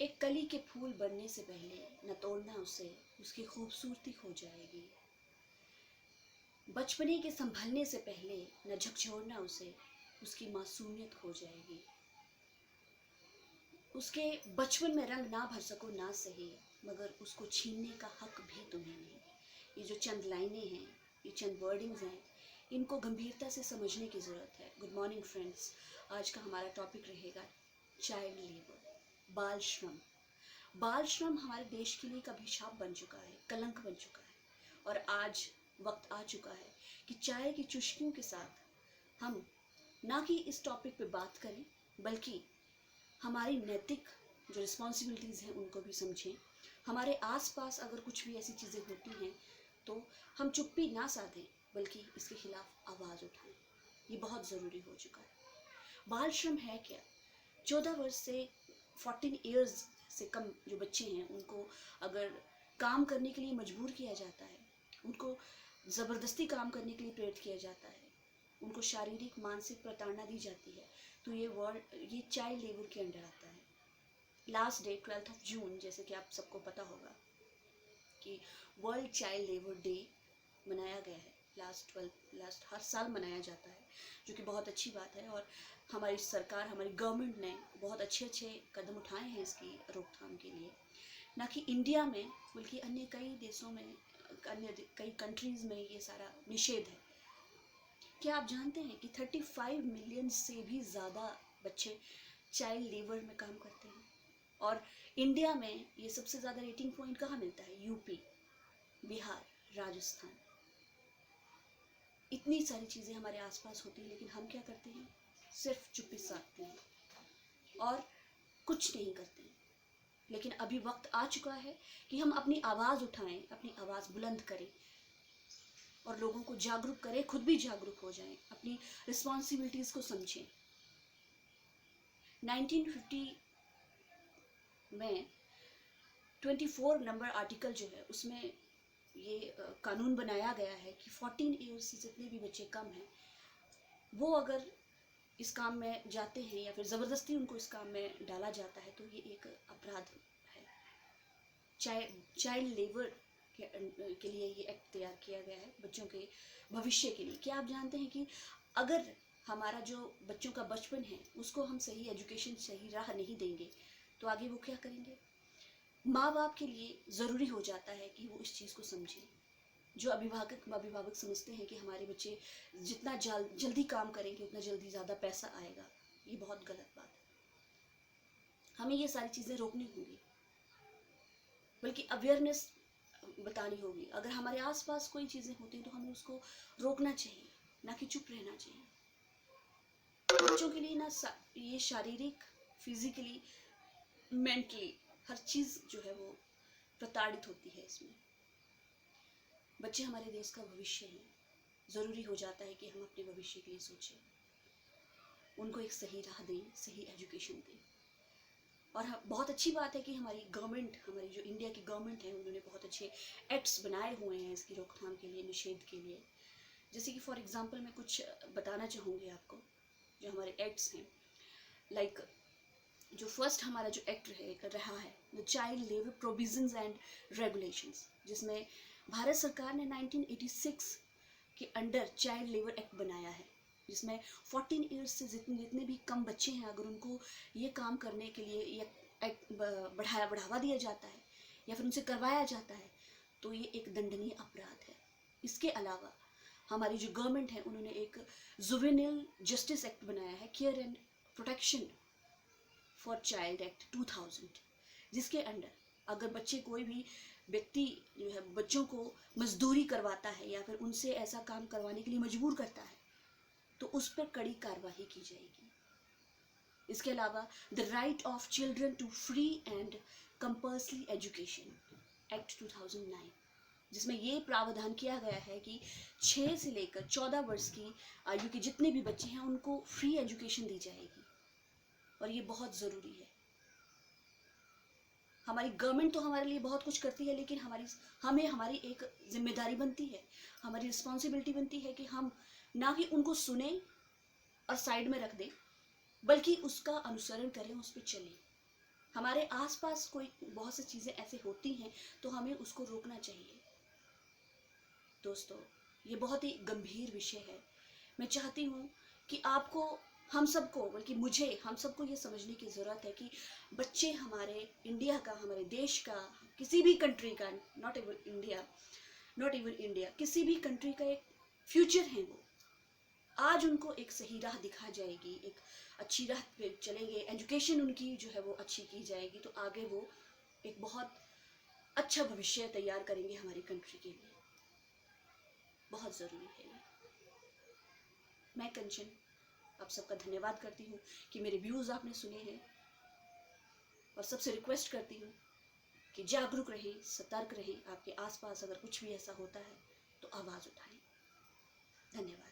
एक कली के फूल बनने से पहले न तोड़ना उसे, उसकी खूबसूरती खो जाएगी। बचपने के संभलने से पहले न झकझोरना उसे, उसकी मासूमियत खो जाएगी। उसके बचपन में रंग ना भर सको ना सही, मगर उसको छीनने का हक भी तुम्हें नहीं। ये जो चंद लाइनें हैं, ये चंद वर्डिंग्स हैं, इनको गंभीरता से समझने की ज़रूरत है। गुड मॉर्निंग फ्रेंड्स, आज का हमारा टॉपिक रहेगा चाइल्ड लेबर, बाल श्रम। बाल श्रम हमारे देश के लिए एक अभिशाप बन चुका है, कलंक बन चुका है, और आज वक्त आ चुका है कि चाय की चुस्कियों के साथ हम ना कि इस टॉपिक पे बात करें, बल्कि हमारी नैतिक जो रिस्पॉन्सिबिलिटीज़ हैं उनको भी समझें। हमारे आसपास अगर कुछ भी ऐसी चीज़ें होती हैं तो हम चुप्पी ना साधें, बल्कि इसके खिलाफ आवाज़ उठाएं। ये बहुत ज़रूरी हो चुका है। बाल श्रम है क्या? 14 वर्ष से 14 ईयर्स से कम जो बच्चे हैं उनको अगर काम करने के लिए मजबूर किया जाता है, उनको ज़बरदस्ती काम करने के लिए प्रेरित किया जाता है, उनको शारीरिक मानसिक प्रताड़ना दी जाती है, तो ये चाइल्ड लेबर के अंडर आता है। लास्ट डे 12 जून, जैसे कि आप सबको पता होगा कि वर्ल्ड चाइल्ड लेबर डे मनाया गया है। लास्ट हर साल मनाया जाता है, जो कि बहुत अच्छी बात है। और हमारी सरकार, हमारी गवर्नमेंट ने बहुत अच्छे अच्छे कदम उठाए हैं इसकी रोकथाम के लिए। ना कि इंडिया में, बल्कि अन्य कई देशों में, अन्य कई कंट्रीज़ में ये सारा निषेध है। क्या आप जानते हैं कि 35 मिलियन से भी ज़्यादा बच्चे चाइल्ड लेबर में काम करते हैं? और इंडिया में ये सबसे ज़्यादा रेटिंग पॉइंट कहाँ मिलता है? यूपी, बिहार, राजस्थान। इतनी सारी चीज़ें हमारे आसपास होती हैं, लेकिन हम क्या करते हैं? सिर्फ चुप्पी साधते हैं और कुछ नहीं करते हैं। लेकिन अभी वक्त आ चुका है कि हम अपनी आवाज़ उठाएं, अपनी आवाज़ बुलंद करें और लोगों को जागरूक करें, खुद भी जागरूक हो जाएं, अपनी रिस्पॉन्सिबिलिटीज़ को समझें। 1950 में 24 नंबर आर्टिकल जो है उसमें ये कानून बनाया गया है कि 14 ईयर्स से जितने भी बच्चे कम हैं, वो अगर इस काम में जाते हैं या फिर ज़बरदस्ती उनको इस काम में डाला जाता है तो ये एक अपराध है। चाइल्ड लेबर के लिए ये एक्ट तैयार किया गया है, बच्चों के भविष्य के लिए। क्या आप जानते हैं कि अगर हमारा जो बच्चों का बचपन है उसको हम सही एजुकेशन, सही राह नहीं देंगे, तो आगे वो क्या करेंगे? माँ बाप के लिए ज़रूरी हो जाता है कि वो इस चीज़ को समझें। जो अभिभावक समझते हैं कि हमारे बच्चे जितना जल्दी काम करेंगे उतना जल्दी ज़्यादा पैसा आएगा, ये बहुत गलत बात है। हमें ये सारी चीज़ें रोकनी होंगी, बल्कि अवेयरनेस बतानी होगी। अगर हमारे आसपास कोई चीज़ें होती हैं तो हमें उसको रोकना चाहिए, ना कि चुप रहना चाहिए। बच्चों के लिए ना ये शारीरिक, फिजिकली, मेंटली हर चीज़ जो है वो प्रताड़ित होती है इसमें। बच्चे हमारे देश का भविष्य हैं। ज़रूरी हो जाता है कि हम अपने भविष्य के लिए सोचें, उनको एक सही राह दें, सही एजुकेशन दें। और बहुत अच्छी बात है कि हमारी गवर्नमेंट, हमारी जो इंडिया की गवर्नमेंट है, उन्होंने बहुत अच्छे एक्ट्स बनाए हुए हैं इसकी रोकथाम के लिए, निषेध के लिए। जैसे कि फॉर एग्जांपल मैं कुछ बताना चाहूँगी आपको, जो हमारे एक्ट्स हैं। लाइक जो फर्स्ट हमारा जो एक्ट रहा है, the child labour provisions and regulations, जिसमें भारत सरकार ने 1986 के अंडर चाइल्ड लेबर एक्ट बनाया है, जिसमें 14 ईयर्स से जितने भी कम बच्चे हैं, अगर उनको ये काम करने के लिए ये बढ़ावा दिया जाता है या फिर उनसे करवाया जाता है, तो ये एक दंडनीय अपराध है। इसके अलावा हमारी जो गवर्नमेंट है, उन्होंने एक जुवेनिल जस्टिस एक्ट बनाया है, care and protection for child act 2000, जिसके अंडर अगर बच्चे, कोई भी व्यक्ति जो है बच्चों को मजदूरी करवाता है या फिर उनसे ऐसा काम करवाने के लिए मजबूर करता है, तो उस पर कड़ी कार्रवाई की जाएगी। इसके अलावा the right of children to free and compulsory education act 2009, जिसमें ये प्रावधान किया गया है कि 6 से लेकर 14 वर्ष की आयु के जितने भी बच्चे हैं उनको फ्री एजुकेशन दी जाएगी, और ये बहुत ज़रूरी है। हमारी गवर्नमेंट तो हमारे लिए बहुत कुछ करती है, लेकिन हमारी एक जिम्मेदारी बनती है, हमारी रिस्पॉन्सिबिलिटी बनती है कि हम ना कि उनको सुने और साइड में रख दें, बल्कि उसका अनुसरण करें, उस पर चलें। हमारे आसपास कोई बहुत सी चीज़ें ऐसे होती हैं तो हमें उसको रोकना चाहिए। दोस्तों, ये बहुत ही गंभीर विषय है। मैं चाहती हूँ कि आपको, हम सबको, बल्कि मुझे, हम सबको ये समझने की ज़रूरत है कि बच्चे हमारे इंडिया का, हमारे देश का, किसी भी कंट्री का, नॉट इवन इंडिया, किसी भी कंट्री का एक फ्यूचर है वो। आज उनको एक सही राह दिखा जाएगी, एक अच्छी राह पे चलेंगे, एजुकेशन उनकी जो है वो अच्छी की जाएगी, तो आगे वो एक बहुत अच्छा भविष्य तैयार करेंगे हमारी कंट्री के लिए। बहुत ज़रूरी है ये। मैं कंचन आप सबका धन्यवाद करती हूँ कि मेरे व्यूज़ आपने सुने हैं, और सबसे रिक्वेस्ट करती हूँ कि जागरूक रहें, सतर्क रहें। आपके आसपास अगर कुछ भी ऐसा होता है तो आवाज़ उठाएं। धन्यवाद।